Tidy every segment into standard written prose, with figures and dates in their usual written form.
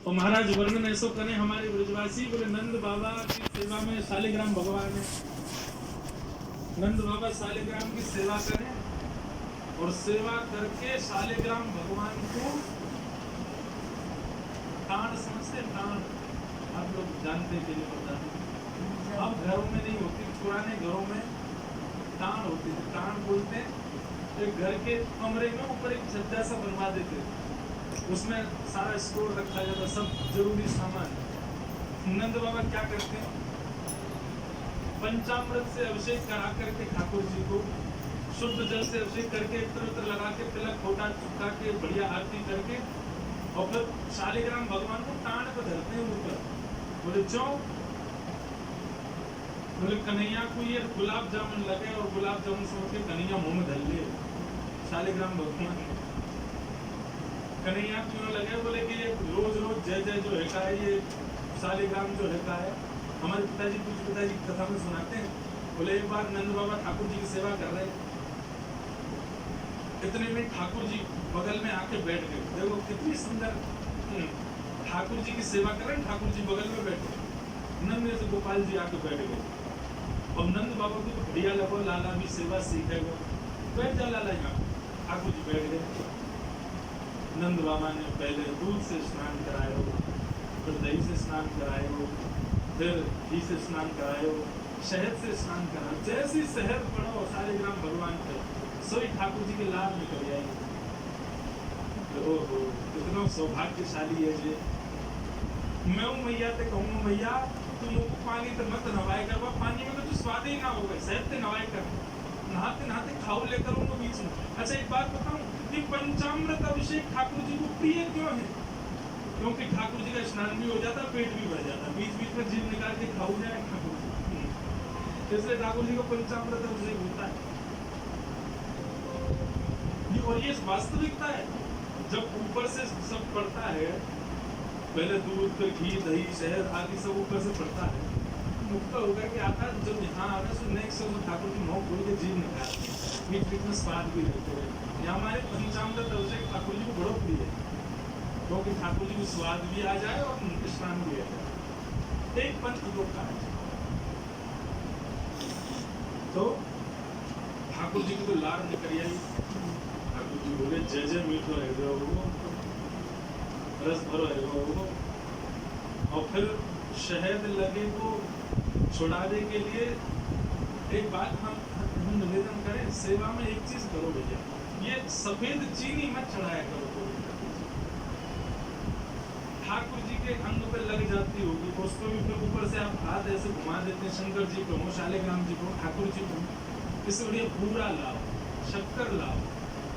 और महाराज वर्णन ऐसो करें हमारे ब्रजवासी, बोले नंद बाबा की सेवा में शालिग्राम भगवान है। नंद बाबा शालिग्राम की सेवा करें और सेवा करके शालिग्राम भगवान को ताण समझते, ताण आप लोग जानते के लिए बता दें। अब घरों में नहीं होती, पुराने घरों में ताण होती थी। ताण बोलते हैं एक घर के कमरे में ऊपर एक छज्जा सा बनवा देते, उसमें सारा स्टोर रखा जाता, सब जरूरी सामान। नंद बाबा क्या करते हैं, पंचामृत से अभिषेक करा करके ठाकुर जी को शुद्ध जल से अभिषेक करके इत्र लगा के तिलक फोटा चुका के बढ़िया आरती करके और फिर शालिग्राम भगवान को ताण पर धरते हैं ऊपर। बोले क्यों? बोले कन्हैया को ये गुलाब जामुन लगे और गुलाब जामुन समझ के कन्हैया मुंह में धर ले। शालिग्राम भगवान कन्हैया क्यों लगे? बोले कि ये रोज रोज जय जय जो है ये शालिग्राम जो है हमारे पिताजी कुछ पिताजी कथा में सुनाते हैं। बोले एक बार नंद बाबा ठाकुर जी की सेवा कर रहे, इतने में ठाकुर जी बगल में आके बैठ गए। देखो कितनी सुंदर ठाकुर जी की सेवा कर रहे हैं, ठाकुर जी बगल में बैठे, नंद से गोपाल जी आके बैठ गए। और नंद बाबा को तो बढ़िया लगो, लाला भी सेवा सीखेगा, बैठ जा लाला यहाँ। ठाकुर जी बैठ गए। नंद बाबा ने पहले दूध से स्नान करायो, फिर दही से स्नान करायो, फिर घी से स्नान करायो, शहद से स्नान करायो। जैसे शहद पड़ो शालिग्राम भगवान पे सोई ठाकुर जी के लाभ निकल आए। ओहो कितना सौभाग्यशाली है ये। मैं मैया ते कहूँ मैया तुम पानी तो मत नवाए कर, पानी में तो कुछ स्वाद ही ना होगा, शहद से नवाए कर, नहाते नहाते खाओ लेकर उनको बीच में। अच्छा एक बात बताऊं कि पंचामृत अभिषेक ठाकुर जी को प्रिय क्यों है? क्योंकि ठाकुर जी का स्नान भी हो जाता, पेट भी भर जाता, बीच बीच में जीभ निकाल के खाओ जाए ठाकुर जी। इसलिए ठाकुर जी को पंचामृत अभिषेक होता है। और ये वास्तविकता है। जब ऊपर से सब पड़ता है, पहले दूध फिर घी दही शहद आदि सब ऊपर से पड़ता है, मुक्त होकर के आता है। जब यहाँ आता है तो नेक्स्ट ठाकुर जी मुंह खोल के जीभ निकालते हैं, बीच बीच में स्वाद भी लेते हैं। यहाँ हमारे पंचामृत अभिषेक ठाकुर जी को बड़ो प्रिय है, क्योंकि ठाकुर जी को स्वाद भी आ जाए और स्नान भी आ जाए, एक पंथ योग का है। तो ठाकुर जी को तो लार निकल आई। ठाकुर जी बोले जय जय मीठो है वो, रस भरो है वो। और फिर शहद लगे को छुड़ाने के लिए एक बात हम निवेदन करें, सेवा में एक चीज करो भैया, ये सफेद चीनी मत चढ़ाया करो। ठाकुर जी के अंग पे लग जाती होगी, उसको भी फिर ऊपर से आप हाथ ऐसे घुमा देते हैं। शंकर जी को हो, शालिग्राम जी को, ठाकुर जी को, इससे बढ़िया पूरा लाओ, शक्कर लाओ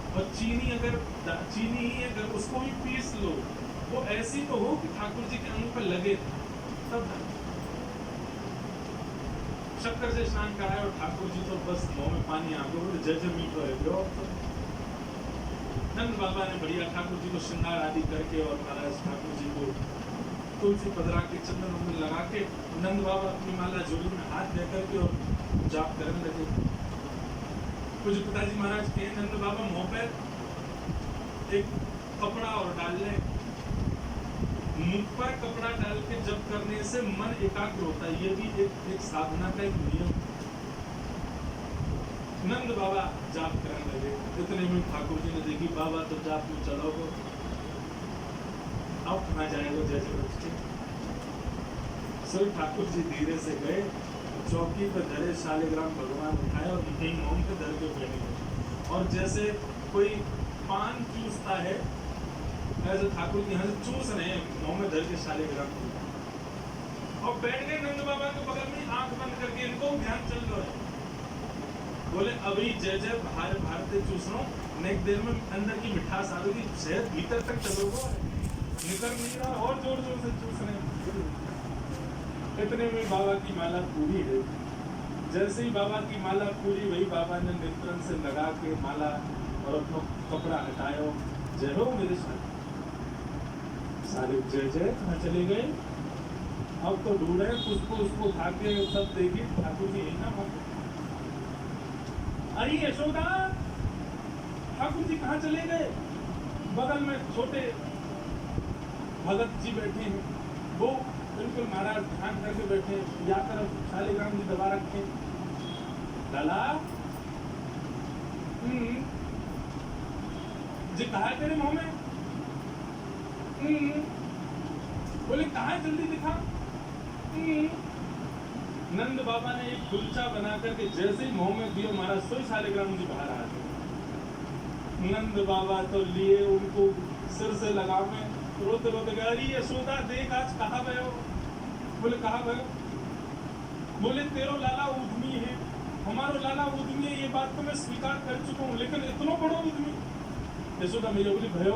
और चीनी ही अगर उसको भी पीस लो, वो ऐसी तो हो कि ठाकुर जी के अंग पर लगे, तब शक्कर से स्नान कराए और ठाकुर जी तो बस मुंह में पानी आ गया। बोले जय जय मीठो है जो। नंद बाबा ने बढ़िया ठाकुर जी को श्रृंगार आदि करके और महाराज ठाकुर जी को तुलसी पधरा के चंदन में लगा के नंद बाबा अपनी माला झोली में हाथ दे करके और जाप करने लगे। कुछ पिताजी महाराज के नंद बाबा मुंह पर एक कपड़ा और डाल ले, मुख पर कपड़ा डाल के जप करने से मन एकाग्र होता है। ये भी एक साधना का एक नियम। नंद बाबा जाप करने लगे। इतने में ठाकुर जी ने देखी बाबा तो जाप में चलो गो, अब कहाँ जाएगा जैसे बच्चे। सर ठाकुर जी धीरे से गए, चौकी पर धरे शालिग्राम भगवान उठाए और मुंह पे धर के बैठ गए। और जैसे कोई पान चूसता है ऐसे ठाकुर जी यहाँ से चूस रहे हैं मुंह में धर के शालिग्राम और बैठ गए नंद बाबा के बगल में, आंख बंद करके। इनको ध्यान चल रहा है। बोले अभी जय जय भारते चूस रहा हूँ, नेक देर में अंदर की मिठास आ रही, शहद भीतर तक चलोगे, निकल नहीं रहा और जोर जोर से चूस रहे हैं। इतने में बाबा की माला पूरी है। जैसे ही बाबा की माला पूरी, वही बाबा ने नेत्रन से लगा के माला और अपना कपड़ा हटाया। जय हो मेरे साथ सारे जय जय कहाँ चले गए? अब तो ढूंढे पुष्प उसको उठा के सब देखी, ठाकुर जी ना अरे यशोदा ठाकुर जी कहाँ चले गए? बगल में छोटे भगत जी बैठे हैं, वो बिल्कुल महाराज ध्यान करके बैठे हैं, या तरफ शालिग्राम जी दबा रखे हैं। लाला जी कहा है तेरे मुंह में? बोले कहा है, जल्दी दिखा। नंद बाबा ने एक कुलचा बना करके जैसे ही मुंह में दियो, महाराज सोई शालिग्राम जी बाहर आ गए। नंद बाबा तो लिए उनको सिर से लगा में, रोते रोते गए, अरे यशोदा देख आज कहाँ गए हो? बोले कहाँ गए? बोले तेरो लाला उद्यमी है, हमारो लाला उद्यमी है, ये बात तो मैं स्वीकार कर चुका हूँ, लेकिन इतना बड़ा उद्यमी। यशोदा मैया बोली भयो?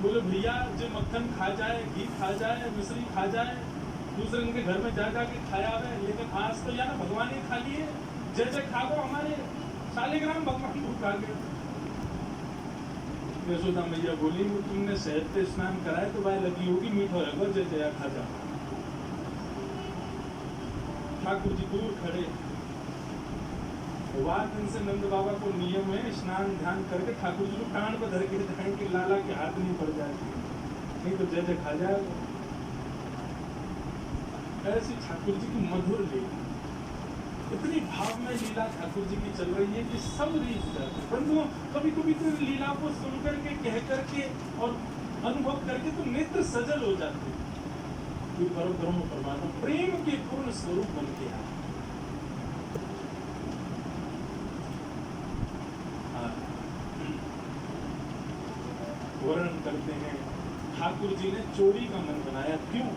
बोले भैया जो मक्खन खा जाए, घी खा जाए, मिश्री खा जाए, दूसरे उनके घर में जा जाके खाया है, लेकिन आज तो यार भगवान ही खा लिए, जैसे खाओ हमारे शालिग्राम भगवान को खा गए। यशोदा मैया बोली तुमने शहद पे स्नान कराए तो भाई लगी होगी, मीठा होगा, जय जया खा जा। ठाकुर जी दूर खड़े, दिन से नंद बाबा को नियम है स्नान ध्यान करके ठाकुर जी को कान पर धर के दिखाएं कि लाला के हाथ नहीं पड़ जाए, नहीं तो जय जय खा जाएगा। ऐसी ठाकुर जी की मधुर लीला, इतनी भाव में लीला ठाकुर जी की चल रही है कि सब रीझ जाते। बंधुओं कभी कभी तो लीला को सुन करके कह करके और अनुभव करके तो नेत्र सजल हो जाते, कि परम ब्रह्म परमात्मा प्रेम के पूर्ण स्वरूप बन के आए। वर्णन करते हैं ठाकुर जी ने चोरी का मन बनाया, क्यों?